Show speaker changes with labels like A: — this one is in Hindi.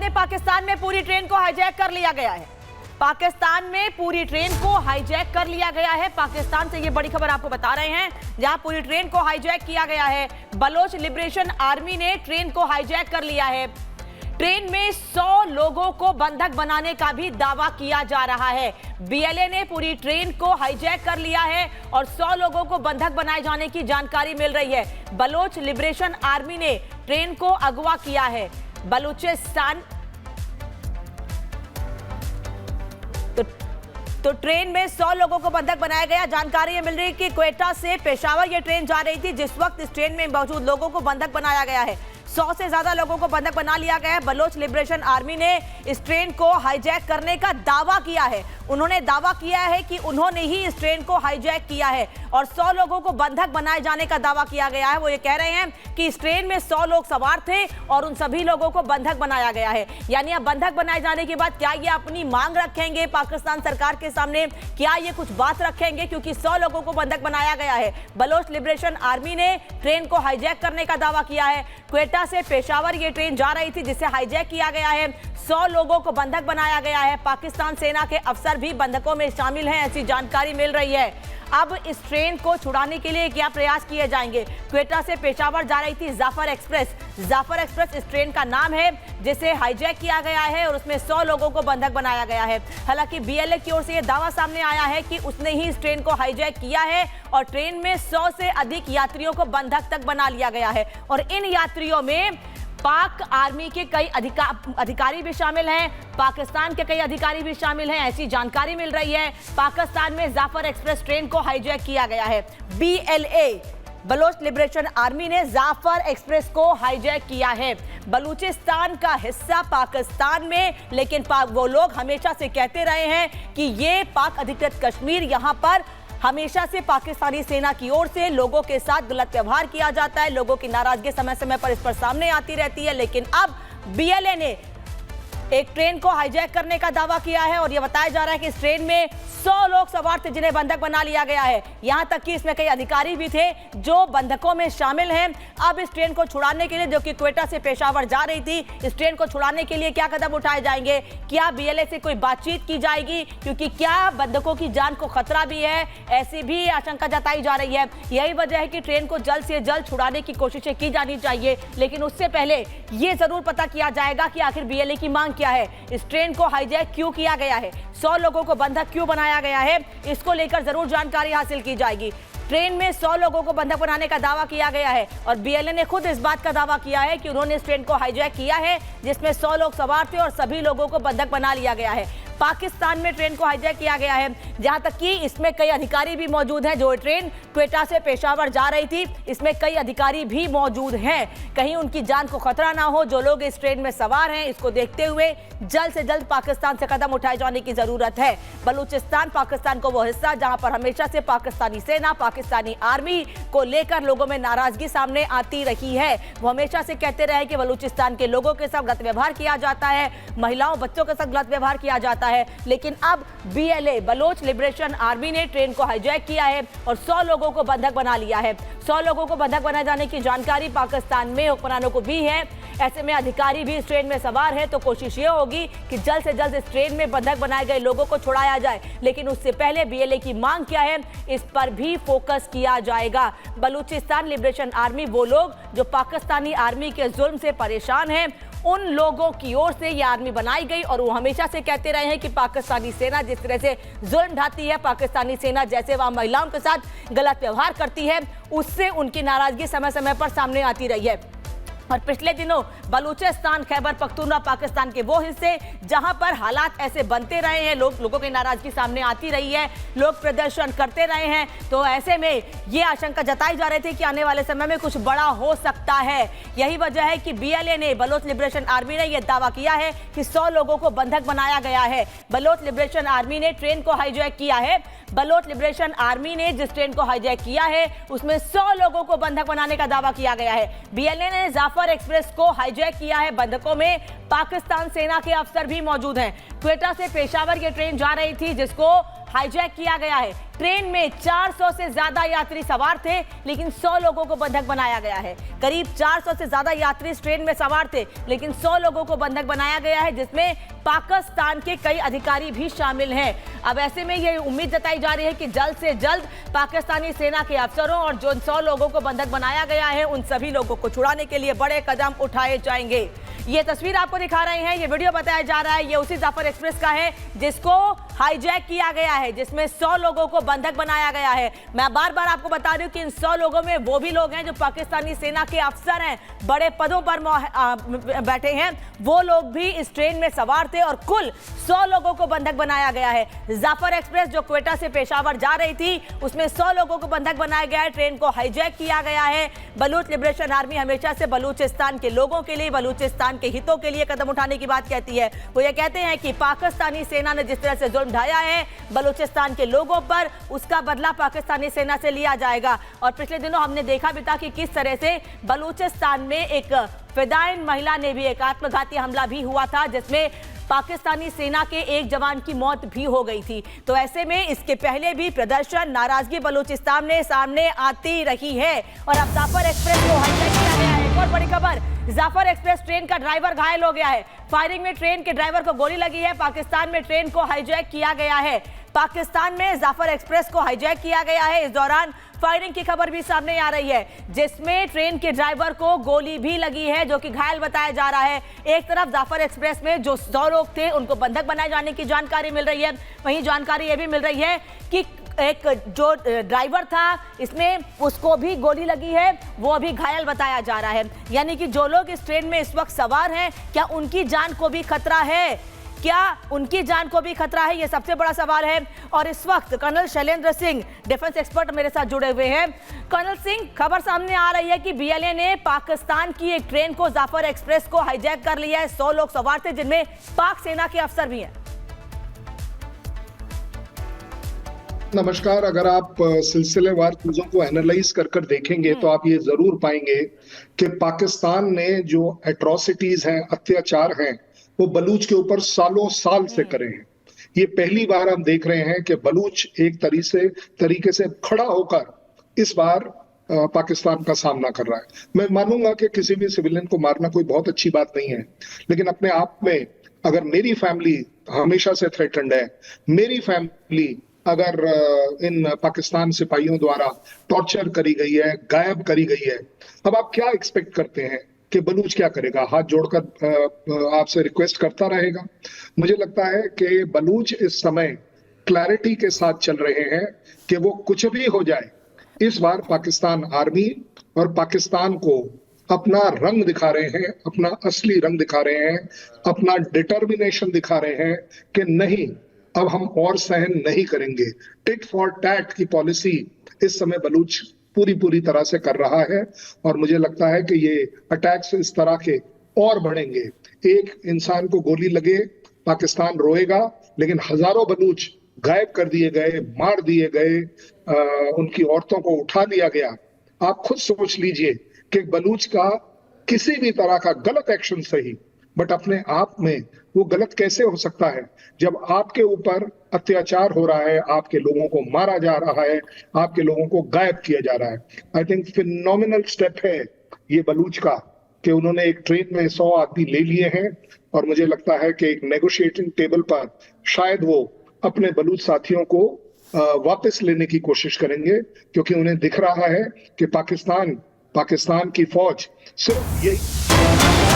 A: सामने पाकिस्तान में पूरी ट्रेन को हाईजैक कर लिया गया है। पाकिस्तान में पूरी ट्रेन को हाईजैक कर लिया गया है। पाकिस्तान से ये बड़ी खबर आपको बता रहे हैं, जहां पूरी ट्रेन को हाईजैक किया गया है। बलोच लिबरेशन आर्मी ने ट्रेन को हाईजैक कर लिया है। ट्रेन में 100 लोगों को बंधक बनाने का भी दावा किया जा रहा है। बीएलए ने पूरी ट्रेन को हाईजैक कर लिया है और 100 लोगों को बंधक बनाए जाने की जानकारी मिल रही है। बलोच लिबरेशन आर्मी ने ट्रेन को अगवा किया है। बलूचिस्तान तो ट्रेन में 100 लोगों को बंधक बनाया गया। जानकारी मिल रही है कि क्वेटा से पेशावर ये ट्रेन जा रही थी, जिस वक्त इस ट्रेन में मौजूद लोगों को बंधक बनाया गया है। 100 से ज्यादा लोगों को बंधक बना लिया गया है। बलोच लिबरेशन आर्मी ने इस ट्रेन को हाईजैक करने का दावा किया है। उन्होंने दावा किया है कि उन्होंने ही इस ट्रेन को हाईजैक किया है और 100 लोगों को बंधक बनाए जाने का दावा किया गया है। वो ये कह रहे हैं कि इस ट्रेन में 100 लोग सवार थे और उन सभी लोगों को बंधक बनाया गया है। यानी अब बंधक बनाए जाने के बाद क्या ये अपनी मांग रखेंगे पाकिस्तान सरकार के सामने, क्या ये कुछ बात रखेंगे, क्योंकि 100 लोगों को बंधक बनाया गया है। बलोच लिबरेशन आर्मी ने ट्रेन को हाईजैक करने का दावा किया है। क्वेटा से पेशावर ये ट्रेन जा रही थी, जिसे हाईजैक किया गया है। 100 लोगों को बंधक बनाया गया है। पाकिस्तान सेना के अफसर भी बंधकों में शामिल हैं, ऐसी जानकारी मिल रही है। अब इस ट्रेन को छुड़ाने के लिए क्या प्रयास किए जाएंगे। क्वेटा से पेशावर जा रही थी जाफर एक्सप्रेस। जाफर एक्सप्रेस इस ट्रेन का नाम है, जिसे हाईजैक किया गया है और उसमें 100 लोगों को बंधक बनाया गया है। हालांकि बीएलए की ओर से यह दावा सामने आया है कि उसने ही इस ट्रेन को हाईजैक किया है और ट्रेन में 100 से अधिक यात्रियों को बंधक तक बना लिया गया है और इन यात्रियों में पाक आर्मी के कई अधिकारी भी शामिल हैं, पाकिस्तान के कई अधिकारी भी शामिल हैं, ऐसी जानकारी मिल रही है। पाकिस्तान में जाफर एक्सप्रेस ट्रेन को हाईजैक किया गया है। बीएलए बलोच लिबरेशन आर्मी ने जाफर एक्सप्रेस को हाईजैक किया है। बलूचिस्तान का हिस्सा पाकिस्तान में, लेकिन वो लोग हमेशा से कहते रहे हैं कि ये पाक अधिकृत कश्मीर, यहाँ पर हमेशा से पाकिस्तानी सेना की ओर से लोगों के साथ गलत व्यवहार किया जाता है। लोगों की नाराजगी समय समय पर इस पर सामने आती रहती है। लेकिन अब बीएलए ने एक ट्रेन को हाईजैक करने का दावा किया है और यह बताया जा रहा है कि इस ट्रेन में 100 लोग सवार थे, जिन्हें बंधक बना लिया गया है। यहां तक कि इसमें कई अधिकारी भी थे जो बंधकों में शामिल हैं। अब इस ट्रेन को छुड़ाने के लिए, जो कि क्वेटा से पेशावर जा रही थी, इस ट्रेन को छुड़ाने के लिए क्या कदम उठाए जाएंगे। क्या बीएलए से कोई बातचीत की जाएगी, क्योंकि क्या बंधकों की जान को खतरा भी है, ऐसी भी आशंका जताई जा रही है। यही वजह है कि ट्रेन को जल्द से जल्द छुड़ाने की कोशिशें की जानी चाहिए। लेकिन उससे पहले ये जरूर पता किया जाएगा कि आखिर बीएलए की मांग क्या है, इस ट्रेन को हाईजैक क्यों किया गया है, 100 लोगों को बंधक क्यों बनाया गया है, इसको लेकर जरूर जानकारी हासिल की जाएगी। ट्रेन में 100 लोगों को बंधक बनाने का दावा किया गया है और बीएलए ने खुद इस बात का दावा किया है कि उन्होंने इस ट्रेन को हाईजैक किया है, जिसमें 100 लोग सवार थे और सभी लोगों को बंधक बना लिया गया है। पाकिस्तान में ट्रेन को हाईजैक किया गया है, जहां तक कि इसमें कई अधिकारी भी मौजूद हैं। जो ट्रेन क्वेटा से पेशावर जा रही थी, इसमें कई अधिकारी भी मौजूद हैं। कहीं उनकी जान को खतरा ना हो। जो लोग इस ट्रेन में सवार हैं, इसको देखते हुए जल्द से जल्द पाकिस्तान से कदम उठाए जाने की जरूरत है। बलूचिस्तान पाकिस्तान को वो हिस्सा जहां पर हमेशा से पाकिस्तानी सेना, पाकिस्तानी आर्मी को लेकर लोगों में नाराजगी सामने आती रही है। वो हमेशा से कहते रहे कि बलूचिस्तान के लोगों के साथ गलत व्यवहार किया जाता है, महिलाओं बच्चों के साथ गलत व्यवहार किया जाता है। लेकिन अब बीएलए बलोच लिबरेशन आर्मी ने ट्रेन को हाईजैक किया है और 100 लोगों को बंधक बना लिया है। 100 लोगों को बंधक बनाए जाने की जानकारी पाकिस्तान में हुक्मरानों को भी है। ऐसे में अधिकारी भी इस ट्रेन में सवार है, तो कोशिश ये होगी कि जल्द से जल्द इस ट्रेन में बंधक बनाए गए लोगों को छुड़ाया जाए। लेकिन उससे पहले बीएलए की मांग क्या है, इस पर भी फोकस किया जाएगा। बलूचिस्तान लिबरेशन आर्मी वो लोग जो पाकिस्तानी आर्मी के जुल्म से परेशान हैं, उन लोगों की ओर से ये आर्मी बनाई गई और वो हमेशा से कहते रहे हैं कि पाकिस्तानी सेना जिस तरह से जुल्म ढाती है, पाकिस्तानी सेना जैसे वह महिलाओं के साथ गलत व्यवहार करती है, उससे उनकी नाराजगी समय समय पर सामने आती रही है। और पिछले दिनों बलूचिस्तान, खैबर पख्तूनख्वा पाकिस्तान के वो हिस्से जहां पर हालात ऐसे बनते रहे हैं, लोगों की नाराजगी सामने आती रही है, लोग प्रदर्शन करते रहे हैं, तो ऐसे में ये आशंका जताई जा रही थी कि आने वाले समय में कुछ बड़ा हो सकता है। यही वजह है कि बीएलए ने, बलोच लिबरेशन आर्मी ने यह दावा किया है कि 100 लोगों को बंधक बनाया गया है। बलोच लिबरेशन आर्मी ने ट्रेन को हाईजैक किया है। बलोच लिबरेशन आर्मी ने जिस ट्रेन को हाईजैक किया है, उसमें 100 लोगों को बंधक बनाने का दावा किया गया है। बीएलए ने जाफर एक्सप्रेस को हाईजैक किया है। बंधकों में पाकिस्तान सेना के अफसर भी मौजूद हैं। क्वेटा से पेशावर ये ट्रेन जा रही थी, जिसको हाईजैक किया गया है। ट्रेन में 400 से ज्यादा यात्री सवार थे, लेकिन 100 लोगों को बंधक बनाया गया है। करीब 400 से ज्यादा यात्री इस ट्रेन में सवार थे, लेकिन 100 लोगों को बंधक बनाया गया है, जिसमें पाकिस्तान के कई अधिकारी भी शामिल हैं। अब ऐसे में ये उम्मीद जताई जा रही है कि जल्द से जल्द पाकिस्तानी सेना के अफसरों और जो 100 लोगों को बंधक बनाया गया है, उन सभी लोगों को छुड़ाने के लिए बड़े कदम उठाए जाएंगे। ये तस्वीर आपको दिखा रहे हैं, ये वीडियो बताया जा रहा है, ये उसी जाफर एक्सप्रेस का है जिसको हाईजैक किया गया है, जिसमें 100 लोगों को बंधक बनाया गया है। मैं बार बार आपको बता रही हूं कि इन 100 लोगों में वो भी लोग हैं जो पाकिस्तानी सेना के अफसर हैं, बड़े पदों पर बैठे हैं, वो लोग भी इस ट्रेन में सवार थे और कुल 100 लोगों को बंधक बनाया गया है। जाफर एक्सप्रेस जो क्वेटा से पेशावर जा रही थी, उसमें 100 लोगों को बंधक बनाया गया है। ट्रेन को हाईजैक किया गया है। बलूच लिबरेशन आर्मी हमेशा से बलूचिस्तान के लोगों के लिए, बलूचिस्तान के हितों के लिए कदम उठाने की बात कहती है। वो ये कहते हैं कि पाकिस्तानी सेना ने जिस तरह से जुल्म ढाया है बलूचिस्तान के लोगों पर, उसका बदला पाकिस्तानी सेना से लिया जाएगा। और पिछले दिनों हमने देखा भी था कि किस तरह से बलूचिस्तान में एक फिदायन महिला ने भी एक आत्मघाती हमला भी हुआ था, जिसमें पाकिस्तानी सेना के एक जवान की मौत भी हो गई थी। तो ऐसे में इसके पहले भी प्रदर्शन, नाराजगी बलूचिस्तान में सामने आती रही है। और अब जाफर एक्सप्रेस को हाईजैक किया गया है। एक और बड़ी खबर, जाफर एक्सप्रेस ट्रेन का ड्राइवर घायल हो गया है। फायरिंग में ट्रेन के ड्राइवर को गोली लगी है। पाकिस्तान में ट्रेन को हाईजैक किया गया है। पाकिस्तान में जाफर एक्सप्रेस को हाईजैक किया गया है। इस दौरान फायरिंग की खबर भी सामने आ रही है, जिसमें ट्रेन के ड्राइवर को गोली भी लगी है, जो कि घायल बताया जा रहा है। एक तरफ जाफर एक्सप्रेस में जो 100 लोग थे उनको बंधक बनाए जाने की जानकारी मिल रही है, वहीं जानकारी यह भी मिल रही है कि एक जो ड्राइवर था इसमें उसको भी गोली लगी है, वो अभी घायल बताया जा रहा है। यानी कि जो लोग इस ट्रेन में इस वक्त सवार हैं, क्या उनकी जान को भी खतरा है? क्या उनकी जान को भी खतरा है? ये सबसे बड़ा सवाल है। और इस वक्त colonel Shailendra Singh, defence expert, मेरे साथ जुड़े हुए हैं। कर्नल सिंह, खबर सामने आ रही है कि बीएलए ने पाकिस्तान की एक ट्रेन को, जाफर एक्सप्रेस को हाईजैक कर लिया है। 100 लोग सवार थे, जिनमें पाक सेना के अफसर भी हैं।
B: नमस्कार। अगर आप सिलसिलेवार चीजों को एनालाइज कर देखेंगे तो आप ये जरूर पाएंगे कि पाकिस्तान ने जो एट्रोसिटीज हैं, अत्याचार हैं, वो बलूच के ऊपर सालों साल से करे हैं। ये पहली बार हम देख रहे हैं कि बलूच एक तरीके से खड़ा होकर इस बार पाकिस्तान का सामना कर रहा है। मैं मानूंगा कि किसी भी सिविलियन को मारना कोई बहुत अच्छी बात नहीं है, लेकिन अपने आप में अगर मेरी फैमिली हमेशा से थ्रेटन्ड है, मेरी फैमिली अगर इन पाकिस्तान सिपाहियों द्वारा टॉर्चर करी गई है, गायब करी गई है, अब आप क्या एक्सपेक्ट करते हैं कि बलूच क्या करेगा? हाथ जोड़कर आपसे रिक्वेस्ट करता रहेगा? मुझे लगता है कि बलूच इस समय क्लैरिटी के साथ चल रहे हैं कि वो कुछ भी हो जाए, इस बार पाकिस्तान आर्मी और पाकिस्तान को अपना रंग दिखा रहे हैं, अपना असली रंग दिखा रहे हैं, अपना डिटर्मिनेशन दिखा रहे हैं कि नहीं, अब हम और सहन नहीं करेंगे। टिट फॉर टैट की पॉलिसी इस समय बलूच पूरी तरह से कर रहा है और मुझे लगता है कि ये अटैक्स इस तरह के और बढ़ेंगे। एक इंसान को गोली लगे, पाकिस्तान रोएगा, लेकिन हजारों बलूच गायब कर दिए गए, मार दिए गए, उनकी औरतों को उठा लिया गया। आप खुद सोच लीजिए कि बलूच का किसी भी तरह का गलत एक्शन सही, बट अपने आप में वो गलत कैसे हो सकता है जब आपके ऊपर अत्याचार हो रहा है, आपके लोगों को मारा जा रहा है, आपके लोगों को गायब किया जा रहा है। आई थिंक फिनोमिनल स्टेप है ये बलूच का कि उन्होंने एक ट्रेन में 100 आदमी ले लिए हैं और मुझे लगता है कि एक नेगोशिएटिंग टेबल पर शायद वो अपने बलूच साथियों को वापस लेने की कोशिश करेंगे, क्योंकि उन्हें दिख रहा है कि पाकिस्तान की फौज सिर्फ यही